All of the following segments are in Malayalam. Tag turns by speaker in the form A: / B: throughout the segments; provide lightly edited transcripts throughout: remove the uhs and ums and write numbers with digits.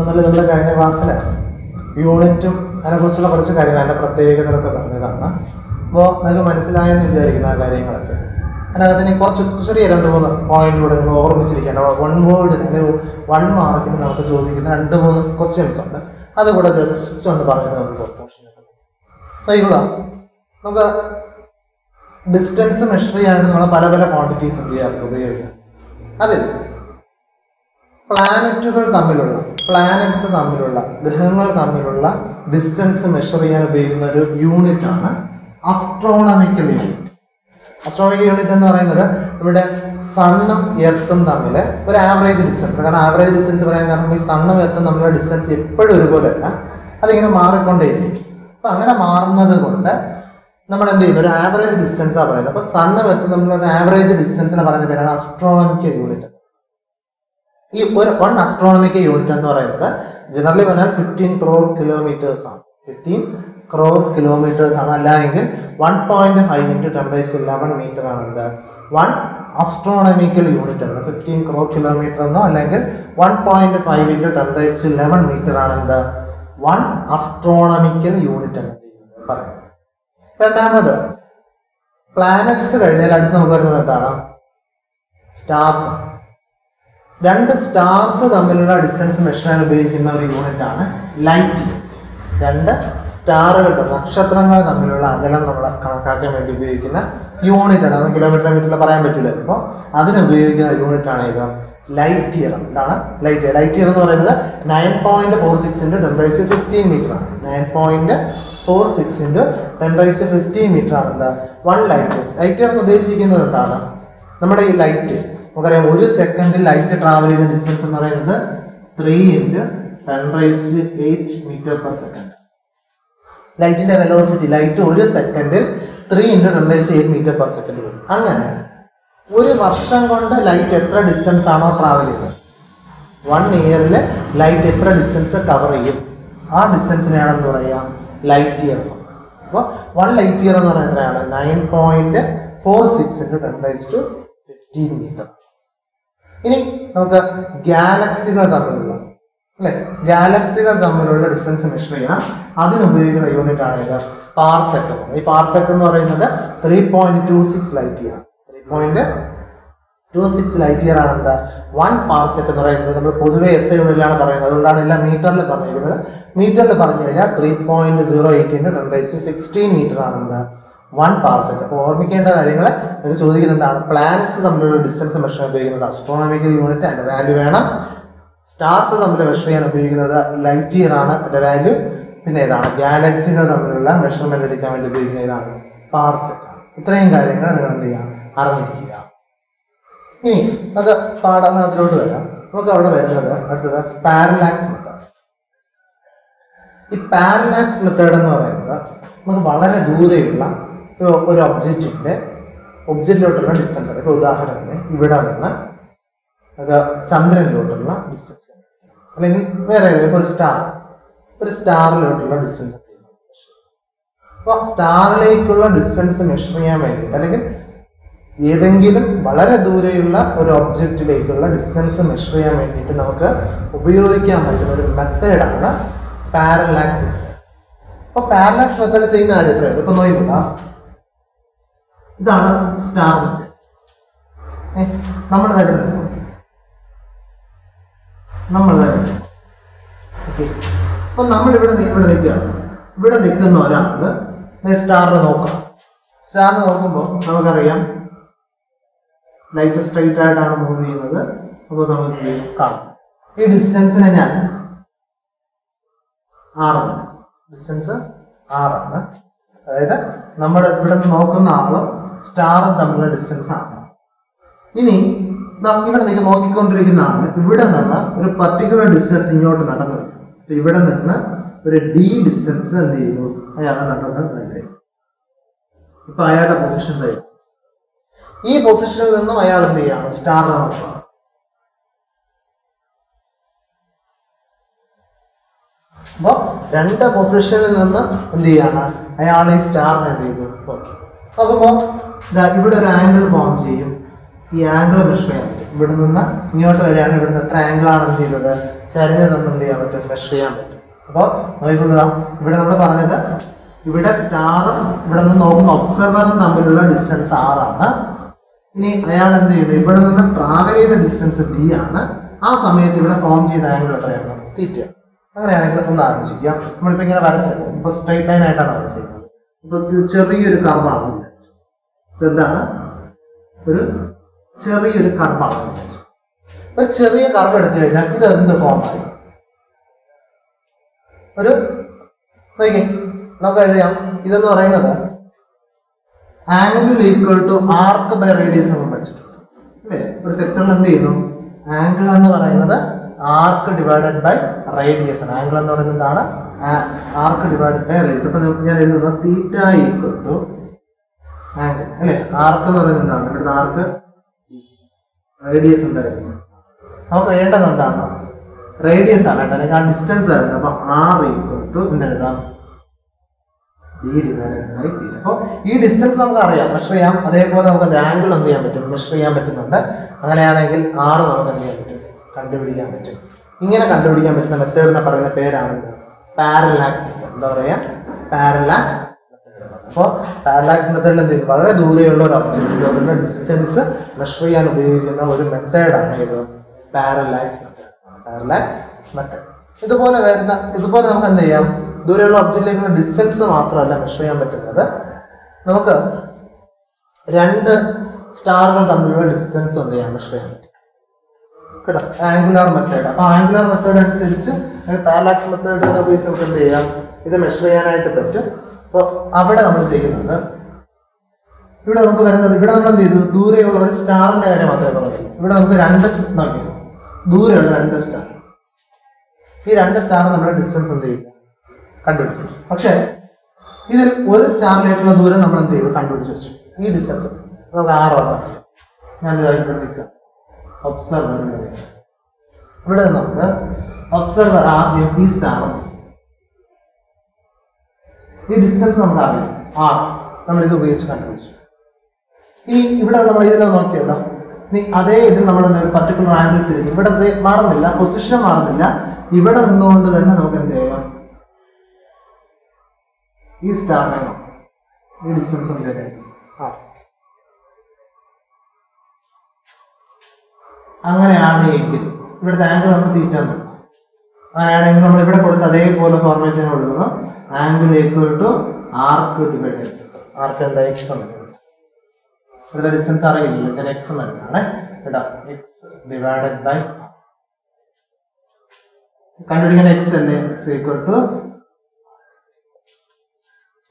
A: നമ്മൾ കഴിഞ്ഞ ക്ലാസ്സിൽ യൂണിറ്റും അതിനെക്കുറിച്ചുള്ള കുറച്ച് കാര്യങ്ങൾ അതിൻ്റെ പ്രത്യേകതകളൊക്കെ പറഞ്ഞതാണ്. അപ്പോൾ നിങ്ങൾക്ക് മനസ്സിലായെന്ന് വിചാരിക്കുന്ന ആ കാര്യങ്ങളൊക്കെ അതിനകത്ത് ഇനി കുറച്ച് ചെറിയ 2-3 പോയിന്റിലൂടെ നിങ്ങൾ ഓർമ്മിച്ചിരിക്കേണ്ട 1 വേർഡ് അല്ലെങ്കിൽ 1 മാർക്കിന് നമുക്ക് ചോദിക്കുന്ന 2-3 ക്വസ്റ്റ്യൻസ് ഉണ്ട്. അതുകൂടെ ജസ്റ്റ് ഒന്ന് പറഞ്ഞിട്ട് നമുക്ക് നോക്കുക. നമുക്ക് ഡിസ്റ്റൻസ് മെഷർ ചെയ്യാനായിട്ട് നമ്മൾ പല പല ക്വാണ്ടിറ്റീസ് എന്ത് ചെയ്യാറുണ്ട്, ഉപയോഗിക്കാം. അതിൽ പ്ലാനറ്റ്സ് തമ്മിലുള്ള ഗ്രഹങ്ങൾ തമ്മിലുള്ള ഡിസ്റ്റൻസ് മെഷർ ചെയ്യാൻ ഉപയോഗിക്കുന്ന ഒരു യൂണിറ്റ് ആണ് അസ്ട്രോണമിക്കൽ യൂണിറ്റ്. അസ്ട്രോണമിക്കൽ യൂണിറ്റ് എന്ന് പറയുന്നത് നമ്മുടെ സണ്ണും എർത്തും തമ്മിൽ ഒരു ആവറേജ് ഡിസ്റ്റൻസ്. കാരണം ആവറേജ് ഡിസ്റ്റൻസ് പറയാൻ കാരണം ഈ സണ്ണും എർത്തും തമ്മിലുള്ള ഡിസ്റ്റൻസ് എപ്പോഴും ഒരുപോലെ അല്ല, അതിങ്ങനെ മാറിക്കൊണ്ടേയിരിക്കും. അപ്പം അങ്ങനെ മാറുന്നത് കൊണ്ട് നമ്മൾ എന്ത് ചെയ്യുന്നു, ഒരു ആവറേജ് ഡിസ്റ്റൻസാണ് പറയുന്നത്. അപ്പോൾ സണ്ണും എർത്തും തമ്മിലുള്ള ഒരു ആവറേജ് ഡിസ്റ്റൻസിനെ പറയുന്ന പേരാണ് അസ്ട്രോണമിക്കൽ യൂണിറ്റ്. ഈ ഒരു 1 അസ്ട്രോണമിക്കൽ യൂണിറ്റ് എന്ന് പറയുന്നത് ജനറലി പറഞ്ഞാൽ 15 crore kilometers ആണ്. 15 crore kilometers ആണ്. അല്ലെങ്കിൽ 1.5 × 10⁻11 മീറ്റർ ആണ്. 1 അസ്ട്രോണമിക്കൽ യൂണിറ്റ് ആണ് 15 crore kilometer എന്നോ അല്ലെങ്കിൽ 1.5 × 10⁻11 മീറ്റർ ആണ് 1 അസ്ട്രോണമിക്കൽ യൂണിറ്റ് എന്ന് പറയുന്നത്. രണ്ടാമത് പ്ലാനറ്റ്സ് കഴിഞ്ഞാൽ അടുത്ത് നമുക്ക് വരുന്നത് എന്താണ്, സ്റ്റാർസ്. 2 സ്റ്റാർസ് തമ്മിലുള്ള ഡിസ്റ്റൻസ് മെഷർ ചെയ്യാൻ ഉപയോഗിക്കുന്ന ഒരു യൂണിറ്റ് ആണ് ലൈറ്റ്. 2 സ്റ്റാറുകൾ നക്ഷത്രങ്ങൾ തമ്മിലുള്ള അകലം നമ്മൾ കണക്കാക്കാൻ വേണ്ടി ഉപയോഗിക്കുന്ന യൂണിറ്റ് ആണ്. അത് കിലോമീറ്ററിൽ പറയാൻ പറ്റില്ല. അപ്പോൾ അതിന് ഉപയോഗിക്കുന്ന യൂണിറ്റ് ആണ് ഇത് ലൈറ്റ് ഇയർ. എന്താണ് ലൈറ്റ് ഇയർ? ലൈറ്റ് ഇയർ എന്ന് പറയുന്നത് 9.46 × 10⁻15 മീറ്റർ ആണ്. 9.46 × 10⁻15 മീറ്റർ ആണ് 1 ലൈറ്റ്. ലൈറ്റ് ഇയർ എന്ന് ഉദ്ദേശിക്കുന്നത് എന്താണ്, നമ്മുടെ ഈ ലൈറ്റ് നമുക്കറിയാം 1 സെക്കൻഡിൽ ലൈറ്റ് ട്രാവൽ ചെയ്യുന്ന ഡിസ്റ്റൻസ് എന്ന് പറയുന്നത് 3 × 10⁸8 മീറ്റർ/സെക്കൻഡ്. ലൈറ്റിന്റെ വെലോസിറ്റി, ലൈറ്റ് 1 സെക്കൻഡിൽ 3 × 10⁸8 മീറ്റർ/സെക്കൻഡ് വരും. അങ്ങനെ 1 വർഷം കൊണ്ട് ലൈറ്റ് എത്ര ഡിസ്റ്റൻസ് ആണോ ട്രാവൽ ചെയ്യുന്നത്, 1 ഇയറിൽ ലൈറ്റ് എത്ര ഡിസ്റ്റൻസ് കവർ ചെയ്യും, ആ ഡിസ്റ്റൻസിനെയാണെന്ന് പറയുക ലൈറ്റ് ഇയർ. അപ്പോൾ 1 ലൈറ്റ് ഇയർ എന്ന് പറയുന്നത് എത്രയാണ്, 9.46 × 10⁻15 മീറ്റർ. ഇനി നമുക്ക് ഗാലക്സികൾ തമ്മിലുള്ള ഡിസ്റ്റൻസ് മെഷർ ചെയ്യണം. അതിനുപയോഗിക്കുന്ന യൂണിറ്റ് ആണ് ഇത് പാർസെക്ക്. ഈ പാർസെക്ക് എന്ന് പറയുന്നത് 3.26 ലൈറ്റ് ഇയർ. 3.26 ലൈറ്റ് ഇയർ ആണ് 1 പാർസെക്ക് എന്ന് പറയുന്നത്. നമ്മൾ പൊതുവെ SI യൂണിറ്റിലാണ് പറയുന്നത്, അതുകൊണ്ടാണ് എല്ലാം മീറ്ററിൽ പറഞ്ഞിരിക്കുന്നത്. മീറ്ററിൽ പറഞ്ഞു കഴിഞ്ഞാൽ 3.08 × 10⁻16 മീറ്റർ ആണ് 1 പാർസെക്ക്. അപ്പോൾ ഓർമ്മിക്കേണ്ട കാര്യങ്ങൾ നിങ്ങൾക്ക് ചോദിക്കുന്നത് എന്താണ്, പ്ലാനറ്റ്സ് തമ്മിലുള്ള ഡിസ്റ്റൻസ് മെഷർ ചെയ്യാൻ ഉപയോഗിക്കുന്നത് അസ്ട്രോണമിക്കൽ യൂണിറ്റ്, അതിൻ്റെ വാല്യൂ വേണം. സ്റ്റാർസ് തമ്മിൽ മെഷർ ചെയ്യാൻ ഉപയോഗിക്കുന്നത് ലൈറ്റ് ഇയർ ആണ്, അതിൻ്റെ വാല്യൂ. പിന്നെ ഏതാണ്, ഗാലക്സികൾ തമ്മിലുള്ള മെഷർമെന്റ് എടുക്കാൻ വേണ്ടി ഉപയോഗിക്കുന്ന ഇതാണ് പാർസെക്ക്. ഇത്രയും കാര്യങ്ങൾ നിങ്ങൾ എന്ത് ചെയ്യാം, അറിഞ്ഞിരിക്കുക. ഇനി അത് പാഠഭാഗത്തിലോട്ട് വരാം. നമുക്ക് അവിടെ വരുന്നത് അടുത്തത് പാരലാക്സ് മെത്തേഡ്. ഈ പാരലാക്സ് മെത്തേഡ് എന്ന് പറയുന്നത് നമുക്ക് വളരെ ദൂരെയുള്ള ഒരു ഒബ്ജക്റ്റിലോട്ടുള്ള ഡിസ്റ്റൻസ് ആണ്. ഇപ്പോൾ ഉദാഹരണത്തിന് ഇവിടെ നിന്ന് അത് ചന്ദ്രനിലോട്ടുള്ള ഡിസ്റ്റൻസ്, അല്ലെങ്കിൽ വേറെ ഏതെങ്കിലും ഒരു സ്റ്റാറിലോട്ടുള്ള ഡിസ്റ്റൻസ്. അപ്പോൾ സ്റ്റാറിലേക്കുള്ള ഡിസ്റ്റൻസ് മെഷർ ചെയ്യാൻ വേണ്ടിയിട്ട്, അല്ലെങ്കിൽ ഏതെങ്കിലും വളരെ ദൂരെയുള്ള ഒരു ഒബ്ജക്റ്റിലേക്കുള്ള ഡിസ്റ്റൻസ് മെഷർ ചെയ്യാൻ വേണ്ടിയിട്ട് നമുക്ക് ഉപയോഗിക്കാൻ പറ്റുന്ന ഒരു മെത്തേഡാണ് പാരലാക്സ് മെത്തേഡ്. അപ്പോൾ പാരലാക്സ് മെത്തേഡ് ചെയ്യുന്ന കാര്യം എത്രയാണ്, ഇപ്പൊ നോക്കുക. ഇതാണ് സ്റ്റാർ മെത്തേഡ്. നമ്മുടെ അപ്പൊ നമ്മൾ ഇവിടെ നിൽക്കുകയാണ്. ഇവിടെ നിൽക്കുന്ന ഒരാള് സ്റ്റാറിനെ നോക്കാം. സ്റ്റാറിനെ നോക്കുമ്പോൾ നമുക്കറിയാം ലൈറ്റ് സ്ട്രൈറ്റ് ആയിട്ടാണ് മൂവ് ചെയ്യുന്നത്. അപ്പോൾ നമുക്ക് കാണാം ഈ ഡിസ്റ്റൻസിനെ ഞാൻ R ഡിസ്റ്റൻസ് R ആണ്. അതായത് നമ്മുടെ ഇവിടെ നോക്കുന്ന ആളും സ്റ്റാറും തമ്മിലുള്ള ഡിസ്റ്റൻസ് ആണ്. ഇനി ഇവിടെ നിങ്ങൾ നോക്കിക്കൊണ്ടിരിക്കുന്ന ആള് ഇവിടെ നിന്ന് ഒരു പർട്ടിക്കുലർ ഡിസ്റ്റൻസ് ഇങ്ങോട്ട് നടന്നു വരും. ഇവിടെ നിന്ന് ഒരു D ഡിസ്റ്റൻസ് എന്ത് ചെയ്യുന്നു, അയാൾ നടന്നത് ഇവിടെ. ഇപ്പൊ അയാളുടെ പൊസിഷൻ തരും. ഈ പൊസിഷനിൽ നിന്നും അയാൾ എന്ത് ചെയ്യാണ്, സ്റ്റാറിനെ നോക്കുക. അപ്പൊ 2 പൊസിഷനിൽ നിന്ന് എന്ത് ചെയ്യാണ്, അയാൾ ഈ സ്റ്റാറിനെ എന്ത് ചെയ്തു നോക്കി. നോക്കുമ്പോൾ ഇവിടെ ഒരു ആംഗിൾ ഫോം ചെയ്യും. ഈ ആംഗിൾ മെഷർ ചെയ്യാൻ പറ്റും. ഇവിടെ നിന്ന് ഇങ്ങോട്ട് വരികയാണ്, ഇവിടുന്ന് എത്ര ആംഗിളാണ് എന്ത് ചെയ്തത്, ചരിഞ്ഞ് നിന്ന് എന്ത് ചെയ്യാൻ പറ്റും, മെഷർ ചെയ്യാൻ പറ്റും. അപ്പോൾ നോക്കിക്കൊള്ളുക, ഇവിടെ നമ്മൾ പറഞ്ഞത് ഇവിടെ സ്റ്റാറും ഇവിടെ നിന്ന് നോക്കുന്ന ഒബ്സർവറും തമ്മിലുള്ള ഡിസ്റ്റൻസ് ആറാണ്. ഇനി അയാൾ എന്ത് ചെയ്തു, ഇവിടെ നിന്ന് ട്രാവൽ ചെയ്ത ഡിസ്റ്റൻസ് ബി ആണ്. ആ സമയത്ത് ഇവിടെ ഫോം ചെയ്ത ആംഗിൾ എത്രയാണ്, തീറ്റ. അങ്ങനെയാണെങ്കിൽ ഒന്ന് ആലോചിക്കുക. നമ്മളിപ്പോൾ ഇങ്ങനെ വരച്ചത് ഇപ്പോൾ സ്ട്രൈറ്റ് ലൈൻ ആയിട്ടാണ് വരച്ചിരിക്കുന്നത്. ഇപ്പോൾ ഇത് ചെറിയൊരു കർവാണ്, ഇതെന്താണ്, ഒരു ചെറിയൊരു കർവാണ്. ഒരു ചെറിയ കർവ് എടുത്തു കഴിഞ്ഞാൽ ഇത് എന്ത് ഫോമായി, ഒരു നോക്കി നമുക്ക് എഴുതാം. ഇതെന്ന് പറയുന്നത് angle equal to arc by radius നമ്മൾ പഠിച്ചിട്ടുണ്ട് അല്ലേ. ഒരു സെക്ടറിൽ എന്ത് ചെയ്യുന്നു, ആംഗിൾ എന്ന് പറയുന്നത് ആർക്ക് ഡിവൈഡഡ് ബൈ റേഡിയസ് ആണ്. ആംഗിൾ എന്ന് പറയുന്നത് എന്താണ്, ആർക്ക് ഡിവൈഡഡ് ബൈ റേഡിയസ്. അപ്പൊ ഞാൻ എഴുതുന്നത് തീറ്റ ഈക്വൽ ടു ആംഗിൾ അല്ലേ. ആർക്ക് എന്ന് പറയുന്നത് എന്താണ്, ഇവിടുന്ന് ആർക്ക് റേഡിയസ് എന്തായിരുന്നു, നമുക്ക് വേണ്ടത് എന്താണ്, റേഡിയസ് ആണ് കേട്ടോ, അല്ലെങ്കിൽ ആ ഡിസ്റ്റൻസ് ആയിരുന്നു. അപ്പൊ ആർ ഈക്വൽ ടു എന്തെഴുതാം, ഡി ഡിവൈഡഡ് ബൈ തീറ്റ. അപ്പോൾ ഈ ഡിസ്റ്റൻസ് നമുക്ക് അറിയാം, മെഷർ ചെയ്യാം. അതേപോലെ നമുക്ക് ആംഗിൾ എന്ത് ചെയ്യാൻ പറ്റും, മെഷർ ചെയ്യാൻ പറ്റുന്നുണ്ട്. അങ്ങനെയാണെങ്കിൽ ആറ് നമുക്ക് എന്ത് ചെയ്യാൻ പറ്റും, കണ്ടുപിടിക്കാൻ പറ്റും. ഇങ്ങനെ കണ്ടുപിടിക്കാൻ പറ്റുന്ന മെത്തേഡിനെ പറയുന്ന പേരാണ് ഇത് പാരലാക്സ് മെത്തേഡ്. എന്താ പറയുക, പാരലാക്സ് മെത്തേഡ്. അപ്പോൾ പാരലാക്സ് മെത്തേഡിൽ എന്ത് ചെയ്യും, വളരെ ദൂരെയുള്ള ഒരു ഒബ്ജക്റ്റിലുള്ള ഡിസ്റ്റൻസ് മെഷർ ചെയ്യാൻ ഉപയോഗിക്കുന്ന ഒരു മെത്തേഡാണ് ഇത് പാരലാക്സ് മെത്തേഡ്. പാരലാക്സ് മെത്തേഡ് ഇതുപോലെ നമുക്ക് എന്ത് ചെയ്യാം, ദൂരെയുള്ള ഒബ്ജക്റ്റിലേക്കുള്ള ഡിസ്റ്റൻസ് മാത്രമല്ല മെഷർ ചെയ്യാൻ പറ്റുന്നത്, നമുക്ക് രണ്ട് സ്റ്റാറുകൾ തമ്മിലുള്ള ഡിസ്റ്റൻസ് എന്ത് ചെയ്യാം, മെഷർ ചെയ്യാൻ പറ്റും കേട്ടോ. Angular method. അപ്പോൾ ആംഗുലാർ മെത്തേഡ് അനുസരിച്ച് പാരലാക്സ് മെത്തേഡ് ഉപയോഗിച്ച് നമുക്ക് എന്ത് ചെയ്യാം, ഇത് മെഷർ ചെയ്യാനായിട്ട് പറ്റും. അപ്പോൾ അവിടെ നമ്മൾ ചെയ്യുന്നത്, ഇവിടെ നമുക്ക് വരുന്നത്, ഇവിടെ നമ്മൾ എന്ത് ചെയ്തു, ദൂരെയുള്ള ഒരു സ്റ്റാറിന്റെ കാര്യം മാത്രമേ പറയുള്ളൂ. ഇവിടെ നമുക്ക് രണ്ട് നോക്കി, ദൂരെയുള്ള രണ്ട് സ്റ്റാർ, ഈ രണ്ട് സ്റ്റാർ നമ്മുടെ ഡിസ്റ്റൻസ് എന്ത് ചെയ്യില്ല, കണ്ടുപിടിച്ചു. പക്ഷെ ഇതിൽ ഒരു സ്റ്റാറിലേക്കുള്ള ദൂരം നമ്മൾ എന്ത് ചെയ്തു, കണ്ടുപിടിച്ച് വെച്ചു. ഈ ഡിസ്റ്റൻസ് നമുക്ക് 6 ഞാൻ ഇതായിട്ട് നിൽക്കാം. ഒബ്സർവർ ഇവിടെ നമുക്ക് ഒബ്സർവർ ആദ്യം ഈ സ്റ്റാർ, ഈ ഡിസ്റ്റൻസ് നമുക്ക് അറിയാം 6, നമ്മളിത് ഉപയോഗിച്ച് കണ്ടുപിടിച്ചു. ഇനി ഇവിടെ നമ്മൾ ഇതിനെ നോക്കിയല്ലോ, ഇനി അതേ ഇതിൽ നമ്മൾ ഒരു പർട്ടിക്കുലർ ആംഗിൾ തിരിഞ്ഞു, ഇവിടെ മാറുന്നില്ല, പൊസിഷൻ മാറുന്നില്ല. ഇവിടെ നിന്നുകൊണ്ട് തന്നെ നമുക്ക് എന്ത് ചെയ്യാം, ഈ സ്റ്റാറിനെ ഈ ഡിസ്റ്റൻസ് എന്ത് ചെയ്യാം, അങ്ങനെയാണ് എങ്കിൽ ഇവിടുത്തെ ആംഗിൾ നമുക്ക് തീറ്റ. അങ്ങനെയാണെങ്കിൽ നമ്മൾ ഇവിടെ കൊടുത്ത് അതേപോലെ ഫോർമാറ്റിന് കൊടുക്കുന്നു, angle equal to arc divide arc എന്താ എക്സ് എന്ന്. ഇവിടുത്തെ ഡിസ്റ്റൻസ് അറിയില്ല, ഞാൻ എക്സ് എന്ന് എടുക്കുകയാണ് കേട്ടോ. എക്സ് ഡിവൈഡഡ് ബൈ കണ്ടുപിടിക്കുന്ന എക്സ് അല്ലേ, എക്സ് ഈക്വൽ ടു.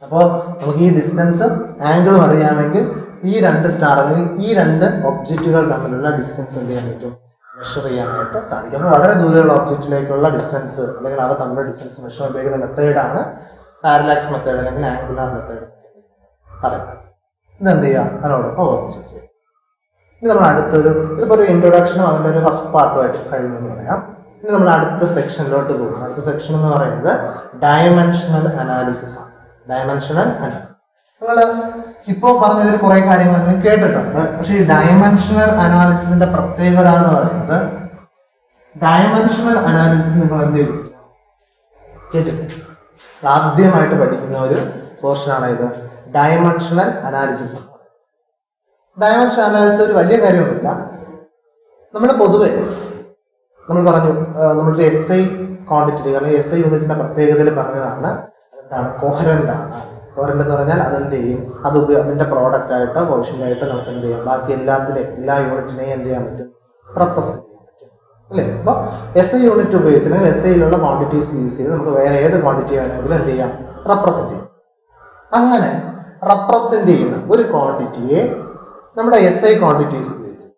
A: അപ്പോൾ നമുക്ക് ഈ ഡിസ്റ്റൻസ് ആംഗിളും അറിയാമെങ്കിൽ ഈ രണ്ട് സ്റ്റാർ അല്ലെങ്കിൽ ഈ രണ്ട് ഒബ്ജക്റ്റുകൾ തമ്മിലുള്ള ഡിസ്റ്റൻസ് എന്ത് ചെയ്യാൻ പറ്റും, മെഷർ ചെയ്യാനായിട്ട് സാധിക്കും. അപ്പോൾ വളരെ ദൂരെയുള്ള ഒബ്ജക്റ്റിലേക്കുള്ള ഡിസ്റ്റൻസ് അല്ലെങ്കിൽ അവ തമ്മിലുള്ള ഡിസ്റ്റൻസ് മെഷർ ഉപയോഗിക്കുന്ന മെത്തേഡാണ് പാരലാക്സ് മെത്തേഡ് അല്ലെങ്കിൽ ആംഗുലാർ മെത്തേഡ് പറയുന്നത്. ഇതെന്ത് ചെയ്യുക, അതിനോടൊപ്പം ഓർമ്മിച്ച് ചെയ്യും. ഇനി നമ്മൾ അടുത്തൊരു, ഇതിപ്പോൾ ഒരു ഇൻട്രൊഡക്ഷനും അതിൻ്റെ ഒരു ഫസ്റ്റ് പാർട്ടുമായിട്ട് കഴിയുമെന്ന് പറയാം. ഇനി നമ്മൾ അടുത്ത സെക്ഷനിലോട്ട് പോകും. അടുത്ത സെക്ഷൻ എന്ന് പറയുന്നത് ഡയമെൻഷണൽ അനാലിസിസ് ആണ്. ഡയമെൻഷണൽ അനാലിസിസ് നിങ്ങൾ ഇപ്പോൾ പറഞ്ഞതിൽ കുറേ കാര്യങ്ങൾ നിങ്ങൾ കേട്ടിട്ടുണ്ട്. പക്ഷേ ഈ ഡയമെൻഷണൽ അനാലിസിസിന്റെ പ്രത്യേകത എന്ന് പറയുന്നത്, ഡയമെൻഷണൽ അനാലിസിസ് നിങ്ങൾ എന്ത് ചെയ്തു കേട്ടിട്ട് ആദ്യമായിട്ട് പഠിക്കുന്ന ഒരു പോർഷനാണ് ഇത് ഡയമെൻഷണൽ അനാലിസിസ്. ഡയമെൻഷണൽ അനാലിസിസ് ഒരു വലിയ കാര്യമൊന്നുമില്ല. നമ്മൾ പൊതുവെ നമ്മൾ പറഞ്ഞു നമ്മളുടെ SI ക്വാണ്ടിറ്റി അല്ലെങ്കിൽ SI യൂണിറ്റിന്റെ പ്രത്യേകതയിൽ പറഞ്ഞതാണ് എന്താണ്, കോഹറന്റ് ആണ്. കോഹറന്റ് എന്ന് പറഞ്ഞാൽ അതെന്ത് ചെയ്യും, അതിന്റെ പ്രോഡക്റ്റ് ആയിട്ടോ കോഷ്യന്റ് ആയിട്ടോ നമുക്ക് എന്ത് ചെയ്യാം, ബാക്കി എല്ലാ യൂണിറ്റിനെയും എന്ത് ചെയ്യാൻ പറ്റും, റെപ്രസെന്റ് ചെയ്യാൻ പറ്റും അല്ലേ. അപ്പോൾ SI യൂണിറ്റ് ഉപയോഗിച്ച് അല്ലെങ്കിൽ SIയിലുള്ള ക്വാണ്ടിറ്റീസ് യൂസ് ചെയ്ത് നമുക്ക് വേറെ ഏത് ക്വാണ്ടിറ്റി വേണമെങ്കിലും എന്ത് ചെയ്യാം, റെപ്രസെന്റ് ചെയ്യാം. അങ്ങനെ റെപ്രസെന്റ് ചെയ്യുന്ന ഒരു ക്വാണ്ടിറ്റിയെ നമ്മുടെ SI ക്വാണ്ടിറ്റീസ് ഉപയോഗിച്ച്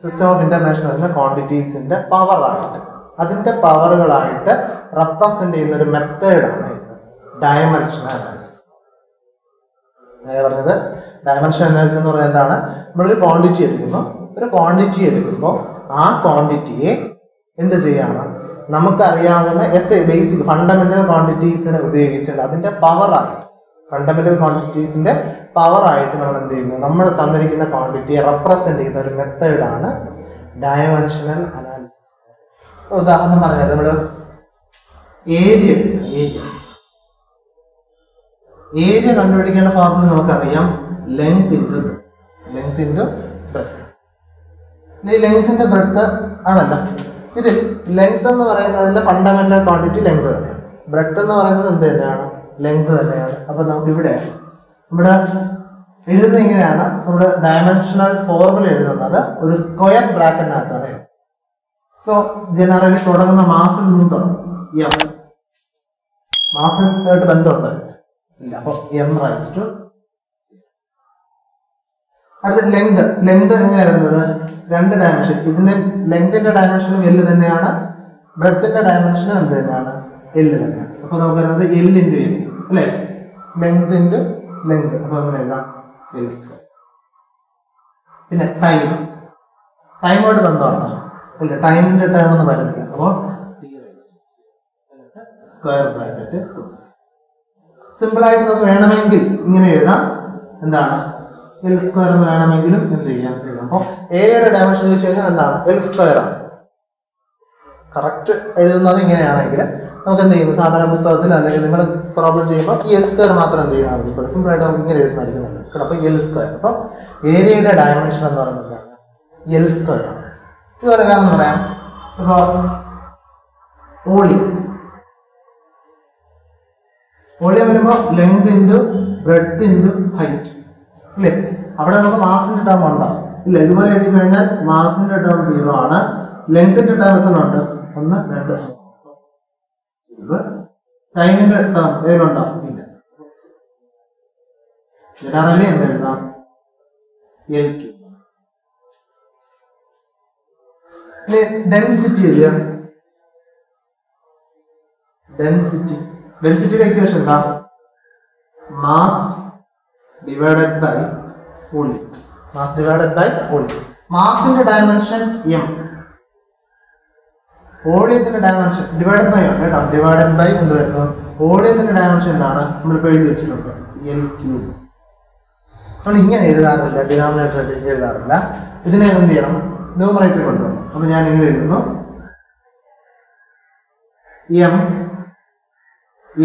A: സിസ്റ്റം ഓഫ് ഇന്റർനാഷണൽ എന്ന ക്വാണ്ടിറ്റീസിന്റെ പവറായിട്ട് അതിന്റെ പവറുകളായിട്ട് റെപ്രസെന്റ് ചെയ്യുന്ന ഒരു മെത്തേഡാണ് ഇത് ഡയമെൻഷണൽ അനാലിസിസ്. അങ്ങനെ പറഞ്ഞത് ഡയമെൻഷണൽ അനാലിസിസ് എന്ന് പറയുന്നത് എന്താണ്, നമ്മളൊരു ക്വാണ്ടിറ്റി എടുക്കുമ്പോൾ ആ ക്വാണ്ടിറ്റിയെ എന്ത് ചെയ്യണം, നമുക്കറിയാവുന്ന ബേസിക് ഫണ്ടമെന്റൽ ക്വാണ്ടിറ്റീസിനെ ഉപയോഗിച്ചിട്ട് അതിന്റെ പവറായിട്ട് ഫണ്ടമെന്റൽ ക്വാണ്ടിറ്റീസിന്റെ പവറായിട്ട് നമ്മൾ എന്ത് ചെയ്യുന്നു, നമ്മൾ തന്നിരിക്കുന്ന ക്വാണ്ടിറ്റിയെ റെപ്രസെന്റ് ചെയ്യുന്ന ഒരു മെത്തേഡാണ് ഡയമെൻഷണൽ അനാലിസിസ്. ഉദാഹരണം പറഞ്ഞാൽ നമ്മൾ ഏരിയ കണ്ടുപിടിക്കേണ്ട ഫോർമുല നമുക്കറിയാം, ലെങ്ത് ഇൻറ്റു ബ്രെഡ്ത്ത്. ഈ ലെങ്ത്തിന്റെ ബ്രെഡ്ത്ത് ആണല്ലോ. ഇത് ലെങ്ത് എന്ന് പറയുന്നതിന്റെ ഫണ്ടമെന്റൽ ക്വാണ്ടിറ്റി ലെങ്ത് തന്നെയാണ്. ബ്രെഡ്ത്ത് എന്ന് പറയുന്നത് എന്ത് തന്നെയാണ്? ലെങ്ത് തന്നെയാണ്. അപ്പൊ നമുക്ക് ഇവിടെ എഴുതുന്നത് ഇങ്ങനെയാണ്. നമ്മുടെ ഡയമെൻഷണൽ ഫോർമുല എഴുതുന്നത് ഒരു സ്ക്വയർ ബ്രാക്കറ്റിനകത്താണ് എഴുതുന്നത്. സോ ജനറലി തുടങ്ങുന്ന മാസിൽ നിന്നും തുടങ്ങും. എം മാസമായിട്ട് ബന്ധമുണ്ട് ഇല്ല. അപ്പൊ എം റൈസ് ടു. അടുത്ത ലെങ്ത് എങ്ങനെയാ വരുന്നത്? 2 ഡയമെൻഷൻ. ഇതിന്റെ ലെങ്ത്തിന്റെ ഡയമെൻഷനും എൽ തന്നെയാണ്, ബ്രെഡ്ത്തിന്റെ ഡയമെൻഷനും എന്ത് തന്നെയാണ്? എൽ തന്നെയാണ്. അപ്പൊ നമുക്ക് പറയുന്നത് എൽ ഇൻറ്റു എൽ അല്ലെ, ലെങ്ത് ഇൻറ്റു ലെങ്ത്. അപ്പൊ അങ്ങനെ എഴുതാം എൽ സ്ക്വയർ. പിന്നെ ടൈമോട് ബന്ധമാണ് ഇല്ല, ടൈമിന്റെ ടൈം ഒന്നും വരുന്നില്ല. അപ്പോ സ്ക്വയർ ബ്രാക്കറ്റ്. സിമ്പിൾ ആയിട്ട് നമുക്ക് വേണമെങ്കിൽ ഇങ്ങനെ എഴുതാം. എന്താണ്? എൽ സ്ക്വയർ എന്ന് വേണമെങ്കിലും എന്ത് ചെയ്യാം എഴുതാം. അപ്പോൾ ഏരിയയുടെ ഡയമെൻഷൻ ചോദിച്ചു കഴിഞ്ഞാൽ എന്താണ്? എൽ സ്ക്വയർ ആണ്. കറക്റ്റ് എഴുതുന്നത് ഇങ്ങനെയാണെങ്കിൽ നമുക്ക് എന്ത് ചെയ്യും? സാധാരണ പുസ്തകത്തിൽ അല്ലെങ്കിൽ നിങ്ങൾ പ്രോബ്ലം ചെയ്യുമ്പോൾ ഈ എൽ സ്ക്വയർ മാത്രം എന്ത് ചെയ്യാൻ മതി? സിമ്പിൾ ആയിട്ട് നമുക്ക് ഇങ്ങനെ എഴുതുന്നതായിരിക്കും നല്ലത്. അപ്പോൾ എൽ സ്ക്വയർ. അപ്പോൾ ഏരിയയുടെ ഡയമെൻഷൻ എന്ന് പറയുന്നത് എന്താണ്? എൽ സ്ക്വയർ ആണ്. ഇതുപോലെ കാരണം പറയാം. ഇപ്പോൾ വോളിയം വരുമ്പോൾ length into breadth into height ഇല്ലേ? അവിടെ നമുക്ക് മാസിന്റെ ടേം ഉണ്ടാവും ഇല്ല. ഇതുപോലെ എഴുതി കഴിഞ്ഞാൽ മാസിന്റെ ടേം 0 ആണ്, ലെങ്ത്തിന്റെ ടേം എത്രയുണ്ട്? 1, 2, 3. ടൈമിന്റെ ടേം ഏതുണ്ടാവും? ഇല്ല. ജനറലി എന്ത് എഴുതാം? L Q. ഡെൻസിറ്റി എഴുതിയ ഡെൻസിറ്റിയുടെ ഇക്വേഷൻ എന്താ? Mass divided by volume. മാസിന്റെ ഡയമെൻഷൻ എം, വോളിയത്തിന്റെ ഡയമെൻഷൻ ഡിവൈഡഡ് ബൈ ആണ് കേട്ടോ. ഡിവൈഡഡ് ബൈ എന്ത് വരുന്നു? വോളിയത്തിന്റെ ഡയമെൻഷൻ എന്താണ്? നമ്മളിപ്പോൾ എഴുതി വെച്ചിട്ടുണ്ട് എൽ ക്യൂബ്. നമ്മൾ ഇങ്ങനെ എഴുതാറില്ല, ഡിനോമിനേറ്റർ എഴുതാറില്ല. ഇതിനെ എന്ത് ചെയ്യണം? ന്യൂമറേറ്റർ കൊണ്ടുവരണം. അപ്പൊ ഞാൻ ഇങ്ങനെ എഴുതുന്നു, M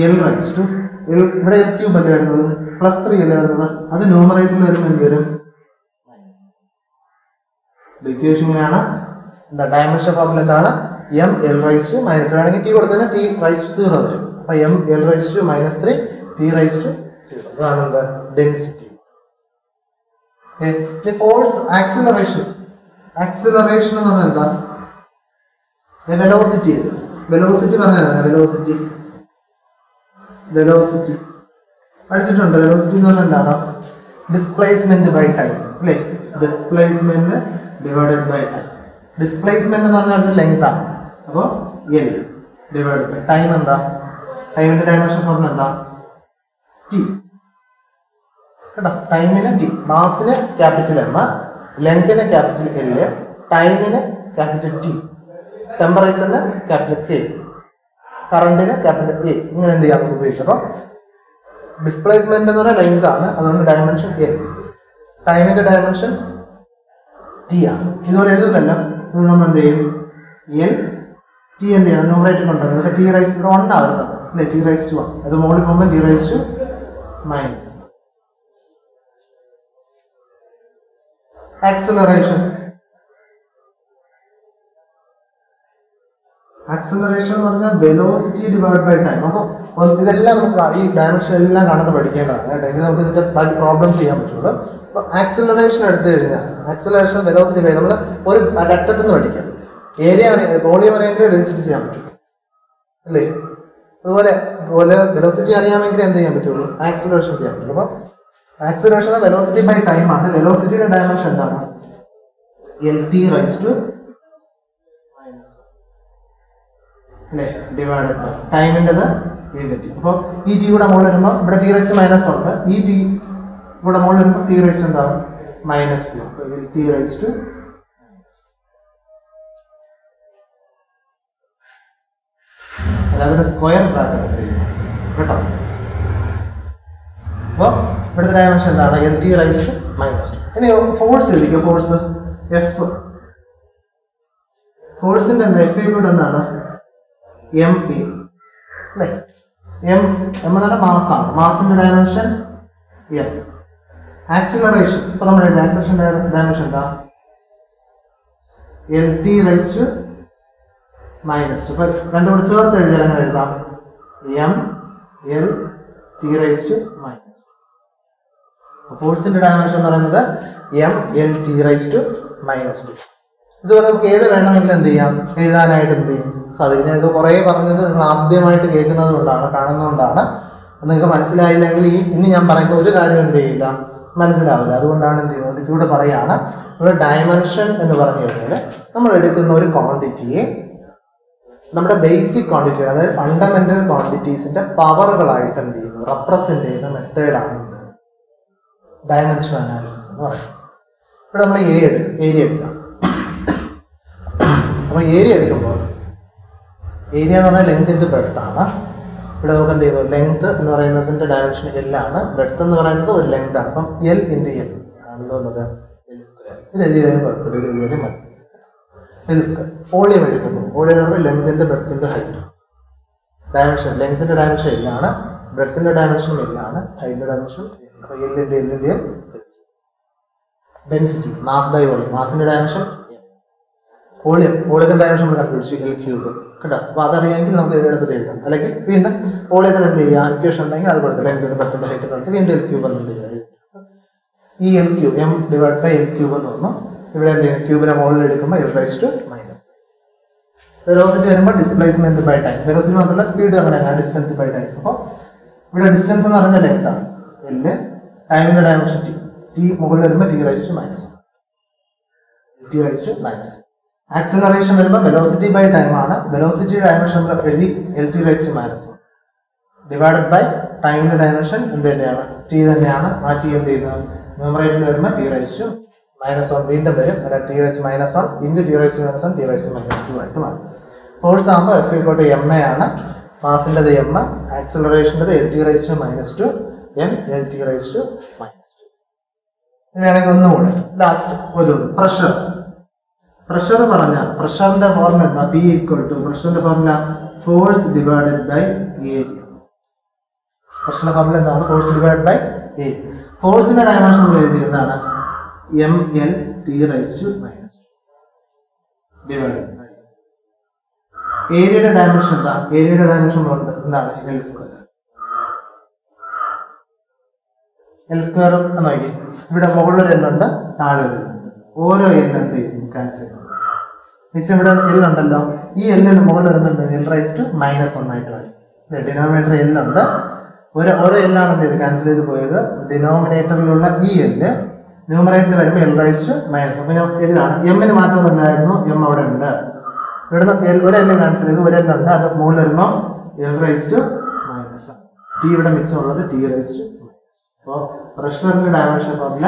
A: L raise to L. ഇവിടെ എൽ ക്യൂബ് അല്ലേ വരുന്നത്? +3 അല്ലേ വരുന്നത്? അത് ന്യൂമറേറ്ററിൽ വരുമ്പോൾ എന്ത് വരും? ഇക്വേഷൻ ഇങ്ങനെയാണ്. എന്താ ഡയമെൻഷൻ ഫോർമുല എന്താണ്? M L raise to minus. വേണമെങ്കിൽ ടി കൊടുത്തു കഴിഞ്ഞാൽ ടി റൈസ് ടു 0 വരും. അപ്പൊ M L raise to -3 T raise to 0. അതാണ് എന്താ? ഡെൻസിറ്റി. ഫോഴ്സ് ആക്സിലറേഷൻ എന്ന് പറഞ്ഞാൽ എന്താ? വെലോസിറ്റി പറഞ്ഞാൽ വെലോസിറ്റി പഠിച്ചിട്ടുണ്ട്. വെലോസിറ്റി എന്ന് പറഞ്ഞാൽ എന്താണ്? ഡിസ്പ്ലേസ്മെന്റ് ബൈ ടൈം അല്ലേ? Displacement divided by time. Displacement എന്ന് പറഞ്ഞാൽ ലെങ്ത് ആണ്. അപ്പോൾ എൽ ഡിവൈഡഡ് ബൈ ടൈം. എന്താ ടൈമിന്റെ ഡയമെൻഷൻ ഫോർമുല? എന്താ? ടി കേട്ടോ. ടൈമിന് ടി, മാസിന് ക്യാപിറ്റൽ എം, ലെങ്തിന് ക്യാപിറ്റൽ എൽ, ടൈമിന് ക്യാപിറ്റൽ ടി, ടെമ്പറേച്ചറിന് ക്യാപിറ്റൽ കെ, കറണ്ടിന് ക്യാപിറ്റൽ എ. ഇങ്ങനെ എന്ത് ചെയ്യാൻ ഉപയോഗിച്ചപ്പോൾ ഡിസ്പ്ലേസ്മെന്റ് എന്ന് പറഞ്ഞാൽ ലെങ്ത് ആണ്, അതുകൊണ്ട് ഡയമെൻഷൻ എൽ. ടൈമിന്റെ ഡയമെൻഷൻ ടി ആണ്. ഇതുപോലെ എഴുതുന്നല്ല, നമ്മൾ എന്ത് ചെയ്യും? എൽ ടി എന്ത് ചെയ്യണം? ന്യൂമറേറ്റർ കൊണ്ടുവരും. ഇവിടെ ടി റൈസ് ഇവിടെ 1 ആവുന്നത് അല്ലേ? T raise to 1. അത് മുകളിൽ പോകുമ്പോൾ T raise to minus. Acceleration എന്ന് പറഞ്ഞാൽ വെലോസിറ്റി ഡിവൈഡ് ബൈ ടൈം. അപ്പോൾ ഇതെല്ലാം നമുക്ക് ഈ ഡയമെൻഷൻ എല്ലാം കാണുന്നത് പഠിക്കേണ്ടതാണ് കേട്ടോ. ഇനി നമുക്ക് ഇതിന്റെ പ്രോബ്ലം ചെയ്യാൻ പറ്റുള്ളൂ. അപ്പോൾ ആക്സിലറേഷൻ എടുത്തു കഴിഞ്ഞാൽ ആക്സിലറേഷൻ വെലോസിറ്റി ബൈ നമ്മൾ ഒരു അറ്റത്ത് നിന്ന് പഠിക്കാം. ഏരിയ വോളിയം അറിയാമെങ്കിൽ ഡെൻസിറ്റി ചെയ്യാൻ പറ്റും അല്ലേ? അതുപോലെ വെലോസിറ്റി അറിയാമെങ്കിൽ എന്ത് ചെയ്യാൻ പറ്റുള്ളൂ? ആക്സിലറേഷൻ ചെയ്യാൻ പറ്റുള്ളൂ. അപ്പോൾ ആക്സിലറേഷൻ വെലോസിറ്റി ബൈ ടൈം ആണ്. വെലോസിറ്റിയുടെ ഡയമെൻഷൻ എന്താണ്? എൽ ടി റൈസ് ടു അല്ലേ? ഡിവൈഡഡ് ബൈ ടൈമിൻ്റെത് ടി. അപ്പോൾ ഈ ടി കൂടെ മുകളിൽ വരുമ്പോൾ ഇവിടെ ടി റൈസ് മൈനസ് ഉണ്ട്. ഈ ടി കൂടെ മുകളിൽ വരുമ്പോൾ ടി റൈസ് ഉണ്ടാവും -2. ടി റൈസ് ടു അല്ലാതെ സ്ക്വയർ ബ്രാക്കറ്റ് കേട്ടോ. അപ്പോൾ ഇവിടുത്തെ ഡയമെൻഷൻ എന്താണ്? L T raise to -2. ഇനി ഫോഴ്സ് എഴുതിക്കുക. ഫോഴ്സ് എഫ് ഫോഴ്സിന്റെ എന്താ എഫ് ഈക്വൽ എന്താണ് എം ഇ അല്ലേ. എം എന്നാണ് മാസാണ്, മാസിന്റെ ഡയമെൻഷൻ എം. ആക്സിലറേഷൻ ഇപ്പൊ നമ്മൾ എഴുതി ആക്സിലറേഷൻ ഡയമെൻഷൻ എന്താ L T raise to minus two. ഇപ്പൊ രണ്ടും കൂടെ ചേർത്ത് എഴുതിയാൽ അങ്ങനെ എഴുതാം M L T raise to minus two. ഫോഴ്സിന്റെ ഡയമെൻഷൻ എന്ന് പറയുന്നത് M L T raise to minus two. ഇതുപോലെ നമുക്ക് ഏത് വേണമെങ്കിലും എന്ത് ചെയ്യാം എഴുതാനായിട്ട് എന്ത് ചെയ്യും സാധിക്കും. ഞാൻ ഇത് കുറേ പറഞ്ഞത് നിങ്ങൾ ആദ്യമായിട്ട് കേൾക്കുന്നത് കൊണ്ടാണ്, കാണുന്നതുകൊണ്ടാണ്. നിങ്ങൾക്ക് മനസ്സിലായില്ലെങ്കിൽ ഇനി ഞാൻ പറയുന്ന ഒരു കാര്യം എന്ത് ചെയ്യില്ല മനസ്സിലാവില്ല. അതുകൊണ്ടാണ് എന്ത് ചെയ്യുന്നത് ഇതിലൂടെ പറയാണ്. ഒരു ഡയമെൻഷൻ എന്ന് പറഞ്ഞു കഴിഞ്ഞാൽ നമ്മൾ എടുക്കുന്ന ഒരു ക്വാണ്ടിറ്റിയെ നമ്മുടെ ബേസിക് ക്വാണ്ടിറ്റി അതായത് ഫണ്ടമെന്റൽ ക്വാണ്ടിറ്റീസിന്റെ പവറുകളായിട്ട് എന്ത് ചെയ്യുന്നു റെപ്രസെന്റ് ചെയ്യുന്ന മെത്തേഡാണ് ഡയമെൻഷൻ അനാലിസിസ് എന്ന് പറയുന്നത്. ഇവിടെ നമ്മൾ ഏരിയ എടുക്കാം. അപ്പോൾ ഏരിയ എടുക്കുമ്പോൾ ഏരിയ എന്ന് പറഞ്ഞാൽ ലെങ്ത് ഇൻറ്റു ബ്രെഡ്ത്ത് ആണ്. ഇവിടെ നമുക്ക് എന്ത് ചെയ്യുന്നു ലെങ്ത് എന്ന് പറയുന്നതിന്റെ ഡയമെൻഷൻ എൽ ആണ്, ബ്രെഡ്ത്ത് എന്ന് പറയുന്നത് ഒരു ലെങ്ത് ആണ്. അപ്പം എൽ ഇൻറ്റു എൽ ആണല്ലോ എന്നത് എൽ സ്ക്വയർ. ഇത് എഴുതിയാലും കുഴപ്പമില്ല, ഇത് എഴുതിയാലും മതി. L square. വോളിയം എടുക്കുന്നു. വോളിയം എന്ന് പറയുമ്പോൾ ലെങ്തിന്റെ ബ്രെഡ്ത്തിന്റെ ഹൈറ്റ്. ഡയമെൻഷൻ ലെങ്തിന്റെ ഡയമെൻഷൻ എല്ലാണ്, ബ്രെഡ്ത്തിന്റെ ഡയമെൻഷൻ എല്ലാണ്, ഹൈറ്റിന്റെ ഡയമെൻഷൻ അപ്പോൾ എല്ലിന്റെ എല്ലിന്റെയും. ഡെൻസിറ്റി മാസ് ബൈ വോളിയം, മാസിന്റെ ഡയമെൻഷൻ വോളിയത്തിന്റെ ഡയമെൻഷൻ നമ്മൾ കണ്ടുപിടിച്ചു എൽ ക്യൂബ് കേട്ടോ. അപ്പോൾ അതറിയാമെങ്കിൽ നമുക്ക് എളുപ്പത്തിൽ എഴുതാം. അല്ലെങ്കിൽ വീണ്ടും വോളിയത്തിന് എന്ത് ചെയ്യുക ഇക്വേഷൻ ഉണ്ടെങ്കിൽ അത് കൊടുക്കുക ലെങ്തിന്റെ ബ്രെഡ്ത്തിന്റെ ഹൈറ്റ് കൊടുത്ത് വീണ്ടും എൽ ക്യൂബ് എന്ന് എന്ത് ചെയ്യുക ഈ L cube M divide by L cube എന്ന് പറഞ്ഞു. ഇവിടെ എന്ത് ചെയ്യും ക്യൂബിനെ മുകളിൽ എടുക്കുമ്പോൾ L raise to minus. Velocity വരുമ്പോൾ ഡിസ്പ്ലേസ്മെന്റ് ബൈ ടൈം. വെലോസിറ്റി മാത്രമല്ല സ്പീഡ് അങ്ങനെയാണ് ഡിസ്റ്റൻസ് ബൈ ടൈം. അപ്പോൾ ഇവിടെ ഡിസ്റ്റൻസ് എന്ന് പറഞ്ഞാൽ ലെങ്താണ് എല്ല്, ടൈമിന്റെ ഡയമെൻഷൻ ടി. ടി മുകളിൽ വരുമ്പോൾ T raise to minus T raise to minus. Acceleration വരുമ്പോൾ വെലോസിറ്റി ബൈ ടൈം ആണ്. വെലോസിറ്റി ഡയമെൻഷൻ നമ്മൾ എഴുതി L T raise to minus divided by ടൈമിന്റെ ഡയമെൻഷൻ എന്ത് തന്നെയാണ് ടി തന്നെയാണ്. ആ ടി എന്ത് ചെയ്യുന്നത് ന്യൂമറേറ്ററിൽ വരുമ്പോൾ T raise to minus one വീണ്ടും വരും. T raise minus one into T raise to minus one T raise to minus two ആയിട്ട് മാറും. ഫോഴ്സ് ആകുമ്പോൾ F equal to M A ആണ്. മാസിൻ്റെത് എം, ആക്സിലറേഷൻ്റെത് L T raise to minus two M L T raise to minus two. ഇങ്ങനെയാണെങ്കിൽ ഒന്നുകൂടെ ലാസ്റ്റ് ഒരു പ്രഷർ. പ്രഷർ പറഞ്ഞാൽ പ്രഷറിന്റെ ഫോർമുല എന്താ പി ഈക്വൽ ടു പ്രഷറിന്റെ formula force divided by area. പ്രഷറിന്റെ ഫോർമുല എന്താണ് ഫോഴ്സ് ഡിവൈഡഡ് ബൈ ഏരിയ. ഫോഴ്സിന്റെ ഡയമെൻഷൻ നമ്മൾ എഴുതിയതാണ് M L T raise to minus two divided by ഏരിയയുടെ ഡയമെൻഷൻ എന്താ ഏരിയയുടെ ഡയമെൻഷൻ എന്താണ് എൽ സ്ക്വയർ. എൽ സ്ക്വയർ നോക്കി ഇവിടെ മുകളിലൊരു എല്ലുണ്ട്, താഴെ ഒരു എല്ലുണ്ട്. ഓരോ എല്ല് എന്ത് ചെയ്യും ക്യാൻസൽ ചെയ്തു. മിച്ചം ഇവിടെ എല്ലുണ്ടല്ലോ, ഈ എല്ലിന് മുകളിൽ വരുമ്പോൾ എൽ റൈസ് ടു മൈനസ് ഒന്നായിട്ട് വരും. ഡിനോമിനേറ്റർ എല്ലുണ്ട്, ഓരോ എല്ലാണ് എന്ത് ചെയ്ത് ക്യാൻസൽ ചെയ്ത് പോയത്. ഡിനോമിനേറ്ററിലുള്ള ഈ എല്ല് ന്യൂമറേറ്ററിൽ വരുമ്പോൾ എൽ റൈസ് ടു മൈനസ്. അപ്പോൾ ഞാൻ എഴുതാണ് എമ്മിന് മാറ്റമൊന്നുണ്ടായിരുന്നു, എം അവിടെ ഉണ്ട്. ഇവിടുന്ന് ഒരു എല്ല് ക്യാൻസൽ ചെയ്ത് ഒരു എല്ലുണ്ട്, അത് മുകളിൽ വരുമ്പോൾ L raise to minus. T ഇവിടെ മിച്ചമുള്ളത് ടി റൈസ് ടു മൈനസ്. അപ്പോൾ പ്രഷറിന്റെ dimension formula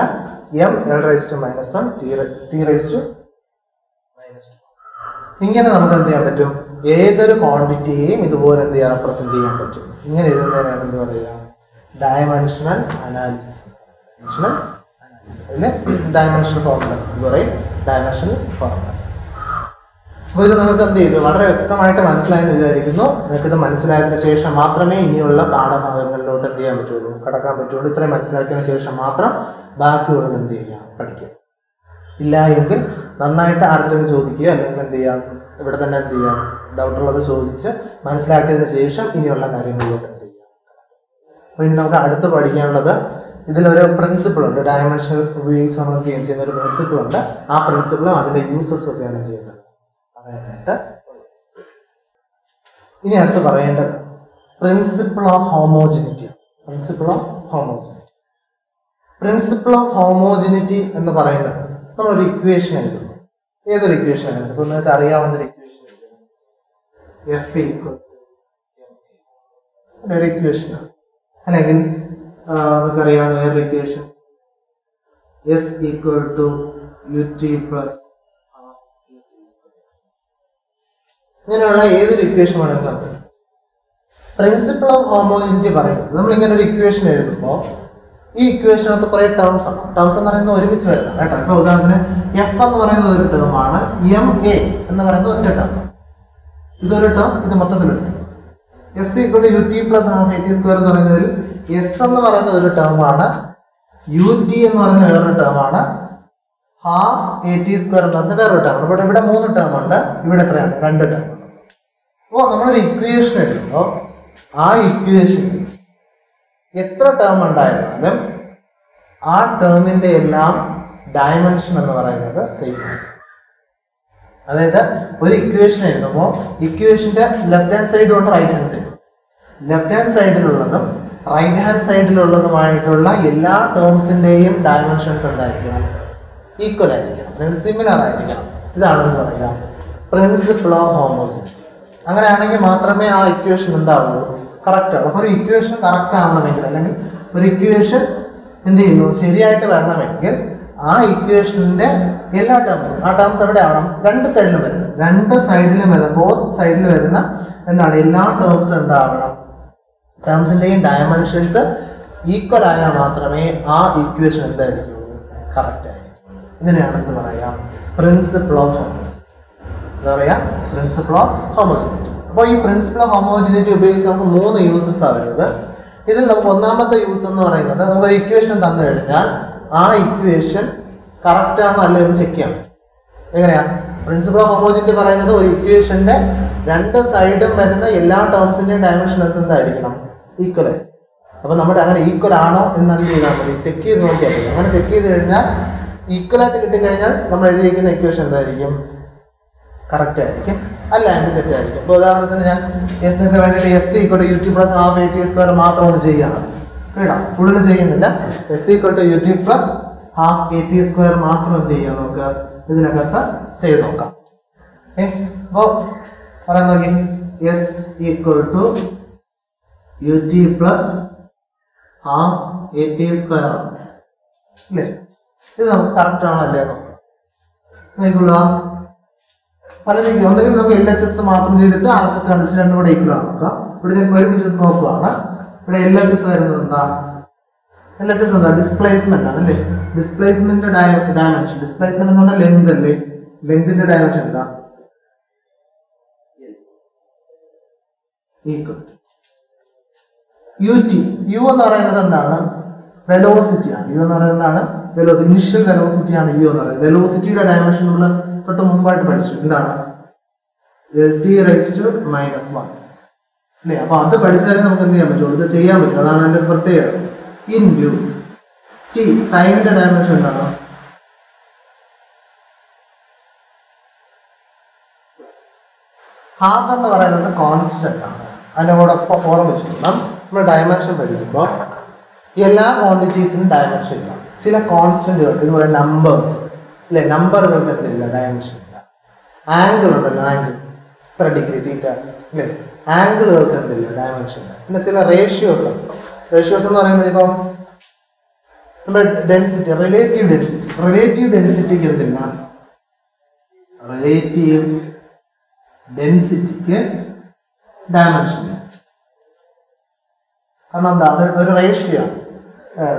A: M L raise to minus one T raise to minus two. ഇങ്ങനെ നമുക്ക് എന്ത് ചെയ്യാൻ പറ്റും ഏതൊരു ക്വാണ്ടിറ്റിയെയും ഇതുപോലെ എന്ത് ചെയ്യാൻ റെപ്രസെന്റ് ചെയ്യാൻ പറ്റും. ഇങ്ങനെ എഴുതുന്നതിനാണ് എന്ത് പറയുക ഡയമെൻഷണൽ അനാലിസിസ്. അതില് ഡയമെൻഷണൽ ഫോർമുല എന്ന് പറയും ഡയമെൻഷണൽ ഫോർമുല. അപ്പോൾ ഇത് നിങ്ങൾക്ക് എന്ത് ചെയ്തു വളരെ വ്യക്തമായിട്ട് മനസ്സിലായെന്ന് വിചാരിക്കുന്നു. നിങ്ങൾക്ക് ഇത് മനസ്സിലായതിനു ശേഷം മാത്രമേ ഇനിയുള്ള പാഠഭാഗങ്ങളിലോട്ട് എന്ത് ചെയ്യാൻ പറ്റുള്ളൂ കടക്കാൻ പറ്റുള്ളൂ. ഇത്രയും മനസ്സിലാക്കിയതിനു ശേഷം മാത്രം ബാക്കിയുള്ളത് എന്ത് ചെയ്യാം പഠിക്കുക. ഇല്ല എങ്കിൽ നന്നായിട്ട് ആർക്കെങ്കിലും ചോദിക്കുക, അല്ലെങ്കിൽ എന്ത് ചെയ്യാം ഇവിടെ തന്നെ എന്ത് ചെയ്യാം ഡൗട്ടുള്ളത് ചോദിച്ച് മനസ്സിലാക്കിയതിന് ശേഷം ഇനിയുള്ള കാര്യങ്ങളിലോട്ട് എന്ത് ചെയ്യാം. അപ്പോൾ ഇനി നമുക്ക് അടുത്ത് പഠിക്കാനുള്ളത് ഇതിലൊരു പ്രിൻസിപ്പിൾ ഉണ്ട്. ഡയമെൻഷൻ ഉപയോഗിച്ച് നമ്മൾ എന്ത് ചെയ്യുന്ന ഒരു പ്രിൻസിപ്പിൾ ഉണ്ട്. ആ പ്രിൻസിപ്പിളും അതിന്റെ യൂസസും ഒക്കെയാണ് എന്ത് ചെയ്യുന്നത് പറയാനായിട്ട്. ഇനി അടുത്ത് പറയേണ്ടത് principle of homogeneity. Principle of homogeneity. Principle of homogeneity എന്ന് പറയുന്നത് നമ്മളൊരു ഇക്വേഷൻ എഴുതുന്നു. ഏതൊരു ഇക്വേഷൻ എഴുതുന്നു? ഇപ്പൊ നിങ്ങൾക്ക് അറിയാവുന്ന ഒരു ഇക്വേഷൻ എഴുതുന്നു. എഫ് ഈക്വൽ അതൊരു ഇക്വേഷനാണ്. അല്ലെങ്കിൽ നമുക്കറിയാവുന്ന വേറൊരു equation S equal to U T plus ഇങ്ങനെയുള്ള ഏതൊരു ഇക്വേഷൻ വേണമെങ്കിൽ നമുക്ക് പ്രിൻസിപ്പിൾ ഓഫ് ഹോമോജിനിറ്റി പറയുന്നത് നമ്മളിങ്ങനെ ഒരു ഇക്വേഷൻ എഴുതുമ്പോൾ ഈ ഇക്വേഷനകത്ത് കുറേ ടേംസ് ഉണ്ട്. ടേംസ് എന്ന് പറയുന്നത് ഒരുമിച്ച് വരുന്നതാണ് കേട്ടോ. ഇപ്പോൾ ഉദാഹരണത്തിന് എഫ് എന്ന് പറയുന്നത് ഒരു ടേമാണ്, എം എ എന്ന് പറയുന്നത് ഒറ്റ ടേം. ഇതൊരു ടേം, ഇത് മൊത്തത്തിലൊരു term. S equal to U T plus half A T square എന്ന് പറയുന്നതിൽ എസ് എന്ന് പറയുന്നത് ഒരു ടേമാണ്, യു ടി എന്ന് പറയുന്ന വേറൊരു ടേമാണ്, ഹാഫ് എ ടി സ്ക്വയർ എന്ന് പറയുന്നത് വേറൊരു ടേമാണ്. ഇവിടെ 3 ടേം ഉണ്ട്, ഇവിടെ എത്രയാണ്? 2 ടേം ഉണ്ട്. അപ്പോൾ നമ്മളൊരു ഇക്വേഷൻ എടുക്കുമ്പോൾ ആ ഇക്വേഷനിൽ എത്ര ടേം ഉണ്ടായിരുന്നാലും ആ ടേമിൻ്റെ എല്ലാം ഡയമെൻഷൻ എന്ന് പറയുന്നത് സെയിം ആണ്. അതായത് ഒരു ഇക്വേഷൻ എഴുതുമ്പോൾ ഇക്വേഷൻ്റെ ലെഫ്റ്റ് ഹാൻഡ് സൈഡും ഉണ്ട്, റൈറ്റ് ഹാൻഡ് സൈഡും. ലെഫ്റ്റ് ഹാൻഡ് സൈഡിലുള്ളതും റൈറ്റ് ഹാൻഡ് സൈഡിലുള്ളതുമായിട്ടുള്ള എല്ലാ ടേംസിൻ്റെയും ഡയമെൻഷൻസ് എന്തായിരിക്കണം? ഈക്വൽ ആയിരിക്കണം, അല്ലെങ്കിൽ സിമിലർ ആയിരിക്കണം. ഇതാണെന്ന് പറയാം പ്രിൻസിപ്പിൾ ഓഫ് ഹോമോജിനിറ്റി. അങ്ങനെയാണെങ്കിൽ മാത്രമേ ആ ഇക്വേഷൻ എന്താവുള്ളൂ? കറക്റ്റ് ആവും. അപ്പോൾ ഒരു ഇക്വേഷൻ കറക്റ്റ് ആവണമെങ്കിൽ, അല്ലെങ്കിൽ ഒരു ഇക്വേഷൻ എന്ത് ചെയ്യുന്നു ശരിയായിട്ട് വരണമെങ്കിൽ ആ ഇക്വേഷൻ്റെ എല്ലാ ടേംസും, ആ ടേംസ് എവിടെ ആവണം? 2 സൈഡിലും വരുന്നത്, 2 സൈഡിലും വരുന്ന, ബോത്ത് സൈഡിൽ വരുന്ന എന്താണ് എല്ലാ ടേംസും എന്താവണം? ടേംസിൻ്റെയും ഡയമെൻഷൻസ് ഈക്വൽ ആയാൽ മാത്രമേ ആ ഇക്വേഷൻ എന്തായിരിക്കുള്ളൂ? കറക്റ്റ് ആയിരിക്കും. ഇതിനെയാണ് എന്ത് പറയാം? Principle of homogeneity. എന്താ പറയാ? Principle of homogeneity. അപ്പോൾ ഈ പ്രിൻസിപ്പിൾ ഓഫ് ഹോമോജിനിറ്റി ഉപയോഗിച്ച് നമുക്ക് 3 യൂസസ് ആണ് വരുന്നത്. ഇതിൽ നമുക്ക് ഒന്നാമത്തെ യൂസ് എന്ന് പറയുന്നത്, നമുക്ക് ഇക്വേഷൻ തന്നു കഴിഞ്ഞാൽ ആ ഇക്വേഷൻ കറക്റ്റ് ആണോ അല്ലയോ എന്ന് ചെക്ക് ചെയ്യാം. എങ്ങനെയാ? പ്രിൻസിപ്പിൾ ഓഫ് ഹോമോജിനിറ്റി പറയുന്നത് ഒരു ഇക്വേഷന്റെ 2 സൈഡും വരുന്ന എല്ലാ ടേംസിന്റെയും ഡയമെൻഷൻസ് എന്തായിരിക്കണം? ഈക്വൽ ആയി. അപ്പോൾ നമ്മുടെ അങ്ങനെ ഈക്വൽ ആണോ എന്ന് എന്ത് ചെയ്താൽ മതി? ചെക്ക് ചെയ്ത് നോക്കിയാൽ മതി. അങ്ങനെ ചെക്ക് ചെയ്ത് കഴിഞ്ഞാൽ ഈക്വൽ ആയിട്ട് കിട്ടിക്കഴിഞ്ഞാൽ നമ്മൾ എഴുതിയിരിക്കുന്ന ഇക്വേഷൻ എന്തായിരിക്കും? കറക്റ്റ് ആയിരിക്കും, അല്ല എങ്കിൽ തെറ്റായിരിക്കും. ഇപ്പോൾ ഉദാഹരണത്തിന് ഞാൻ എസിനൊക്കെ വേണ്ടിയിട്ട് S equal to U T plus half A T square മാത്രം ഒന്ന് ചെയ്യുകയാണ് കേട്ടോ, കൂടുതൽ ചെയ്യുന്നില്ല. S equal to U T plus half A T square മാത്രം എന്ത് ചെയ്യാം? നമുക്ക് ഇതിനകത്ത് ചെയ്ത് നോക്കാം. അപ്പോൾ പറയാൻ നോക്കി, S equal to U T plus half A T square അല്ലേ? ഇത് നമുക്ക് കറക്റ്റ് ആണോ അല്ലേ നോക്കിക്കൊള്ളുക. പലതിനും ഒന്നെങ്കിൽ നമുക്ക് എൽ എച്ച് എസ് മാത്രം ചെയ്തിട്ട് ആർ എച്ച് എസ് കണ്ടുപിടിച്ച് 2 കൂടെ ഈക്വൽ ആണ് നോക്കാം. ഇവിടെ ഞാൻ ഒരുമിച്ച് നോക്കുകയാണ്. ഇവിടെ എൽ എച്ച് എസ് വരുന്നത് എന്താ? എൽ എച്ച് എസ് എന്താ? ഡിസ്പ്ലേസ്മെന്റ് ആണ് അല്ലേ? Displacement dimension. ഡിസ്പ്ലേസ്മെന്റ് എന്ന് പറഞ്ഞാൽ ലെങ്ത് അല്ലേ? ലെങ്തിന്റെ ഡയമെൻഷൻ എന്താ? ഈക്വൽ. യു ടി, യു എന്ന് പറയുന്നത് എന്താണ്? വെലോസിറ്റി ആണ്. യു എന്ന് പറയുന്നത് എന്താണ്? വെലോസിറ്റി, ഇനിഷ്യൽ വെലോസിറ്റി ആണ് യു എന്ന് പറയുന്നത്. വെലോസിറ്റിയുടെ ഡയമെൻഷൻ നമ്മൾ തൊട്ട് മുമ്പായിട്ട് പഠിച്ചു. എന്താണ്? t⁻⁻1 അല്ലേ? അപ്പൊ അത് പഠിച്ചാലേ നമുക്ക് എന്ത് ചെയ്യാൻ പറ്റുള്ളൂ, ഇത് ചെയ്യാൻ പറ്റും. അതാണ് എൻ്റെ പ്രത്യേകത. ഇൻറ്റു ടി, ടൈമിന്റെ ഡയമെൻഷൻ എന്താണ്? ഹാഫ് എന്ന് പറയുന്നത് കോൺസ്റ്റന്റ് ആണ്. അതിൻ്റെ കൂടെ ഓർമ്മ വെച്ചോളാം. നമ്മൾ ഡയമെൻഷൻ പഠിക്കുമ്പോൾ എല്ലാ ക്വാണ്ടിറ്റീസിനും ഡയമെൻഷൻ ഇല്ല. ചില കോൺസ്റ്റന്റുകൾ, ഇതുപോലെ നമ്പേഴ്സ് അല്ലെ, നമ്പറുകൾക്ക് എന്തില്ല? ഡയമെൻഷൻ ഇല്ല. ആംഗിൾ ഉണ്ടല്ലോ, ആംഗിൾ ഇത്ര ഡിഗ്രി തീറ്റ അല്ലേ, ആംഗിളുകൾക്ക് എന്തില്ല? ഡയമെൻഷൻ ഇല്ല. പിന്നെ ചില റേഷ്യോസ് ഉണ്ട്. റേഷ്യോസ് എന്ന് പറയുമ്പോൾ ഇപ്പോൾ നമ്മുടെ ഡെൻസിറ്റി, റിലേറ്റീവ് ഡെൻസിറ്റി, റിലേറ്റീവ് ഡെൻസിറ്റിക്ക് എന്തില്ല? റിലേറ്റീവ് ഡെൻസിറ്റിക്ക് ഡയമെൻഷൻ ഇല്ല. കാരണം എന്താ? അത് ഒരു റേഷ്യോ ആണ്.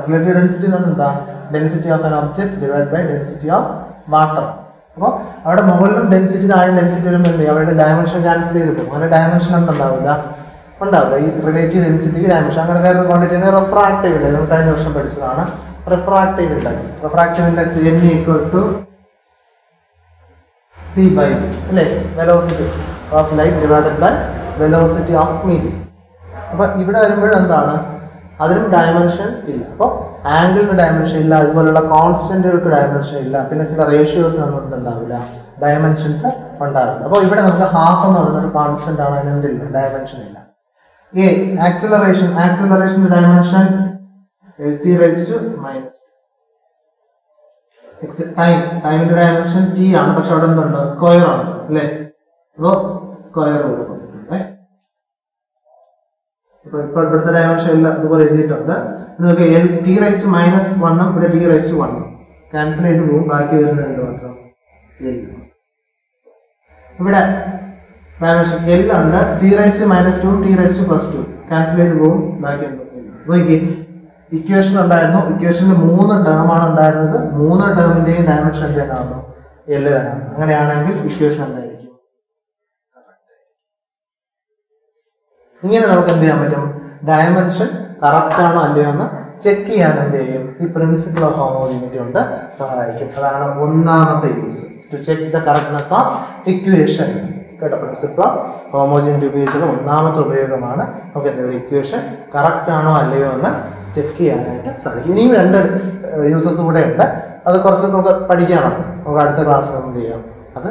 A: റിലേറ്റീവ് ഡെൻസിറ്റി എന്ന് പറഞ്ഞാൽ എന്താ? Density of an object divide by density of water. അപ്പോൾ അവിടെ മുകളിലും ഡെൻസിറ്റി താഴെ ഡെൻസിറ്റി വരുമ്പോൾ എന്ത് ചെയ്യും? അവരുടെ ഡയമെൻഷൻ ക്യാൻസൽ ചെയ്ത് കിട്ടും. അങ്ങനെ ഡയമെൻഷൻ എന്തുണ്ടാവില്ല? ഉണ്ടാവില്ല. ഈ റിലേറ്റീവ് ഡെൻസിറ്റിക്ക് ഡയമെൻഷൻ. അങ്ങനെ വേറെ ക്വാണ്ടിറ്റിനെ റിഫ്രാക്റ്റീവ് ഇൻഡെക്സ്, നമ്മൾ കഴിഞ്ഞ വർഷം പഠിച്ചതാണ്. Refractive index, refractive index n equal to c/v അല്ലേ? Velocity of light divided by velocity of medium. അപ്പോൾ ഇവിടെ വരുമ്പോഴും എന്താണ്? അതിനും ഡയമെൻഷൻ ഇല്ല. അപ്പോൾ ആംഗിളിന് ഡയമെൻഷൻ ഇല്ല, അതുപോലുള്ള കോൺസ്റ്റന്റുകൾക്ക് ഡയമെൻഷൻ ഇല്ല. പിന്നെ ചില റേഷ്യോസ് ഒന്നും ഉണ്ടാവില്ല, ഡയമെൻഷൻസ് ഉണ്ടാവില്ല. അപ്പോൾ ഇവിടെ നമുക്ക് ഹാഫ് എന്ന് പറയുന്നത് കോൺസ്റ്റന്റ് ആണ്, അതിന് എന്തില്ല? ഡയമെൻഷൻ ഇല്ല. എ, ആക്സിലറേഷൻ, ആക്സിലറേഷന്റെ ഡയമെൻഷൻ t⁻⁻. ടൈം, ടൈമിന്റെ ഡയമെൻഷൻ ടി ആണ്, പക്ഷെ അവിടെ എന്തുണ്ട്? സ്ക്വയർ ആണ് അല്ലേ? അപ്പോൾ സ്ക്വയർ കൂടെ കൊടുത്തിട്ടുണ്ട്. ഇപ്പോൾ ഇവിടുത്തെ ഡയമെൻഷൻ എല്ലാം ഇതുപോലെ എഴുതിയിട്ടുണ്ട്. നമുക്ക് t⁻⁻1 ഇവിടെ t⁻1 ക്യാൻസൽ ചെയ്ത് പോകും. ബാക്കി വരുന്നത് എന്ത് മാത്രം? L. ഇവിടെ ഡയമെൻഷൻ L ഉണ്ട്. t⁻2 t⁻+2 ക്യാൻസൽ ചെയ്ത് പോകും. ബാക്കി എന്ത്? നോക്കി ഇക്വേഷൻ ഉണ്ടായിരുന്നു. ഇക്വേഷനിൽ 3 ടേമാണ് ഉണ്ടായിരുന്നത്. 3 ടേമിന്റെയും ഡയമെൻഷൻ എന്ത് തന്നെയാണോ? L തന്നെയാണ്. അങ്ങനെയാണെങ്കിൽ ഇക്വേഷൻ എന്തായിരിക്കും? ഇങ്ങനെ നമുക്ക് എന്ത് ചെയ്യാൻ പറ്റും? ഡയമെൻഷൻ കറക്റ്റ് ആണോ അല്ലയോ എന്ന് ചെക്ക് ചെയ്യാൻ എന്ത് ചെയ്യും? ഈ പ്രിൻസിപ്പിൾ ഓഫ് ഹോമോജിനിറ്റി കൊണ്ട് സഹായിക്കും. അതാണ് ഒന്നാമത്തെ use, to check the correctness of equation. കേട്ടോ, പ്രിൻസിപ്പിൾ ഓഫ് ഹോമോജിനിറ്റി ഉപയോഗിച്ചുള്ള ഒന്നാമത്തെ ഉപയോഗമാണ് നമുക്ക് എന്തെങ്കിലും ഇക്വേഷൻ കറക്റ്റ് ആണോ അല്ലയോ എന്ന് ചെക്ക് ചെയ്യാനായിട്ട് സാധിക്കും. ഇനിയും 2 യൂസസ് കൂടെ ഉണ്ട്. അത് കുറച്ച് നമുക്ക് പഠിക്കാനുണ്ട്. നമുക്ക് അടുത്ത ക്ലാസ്സിൽ എന്ത് ചെയ്യാം, അത്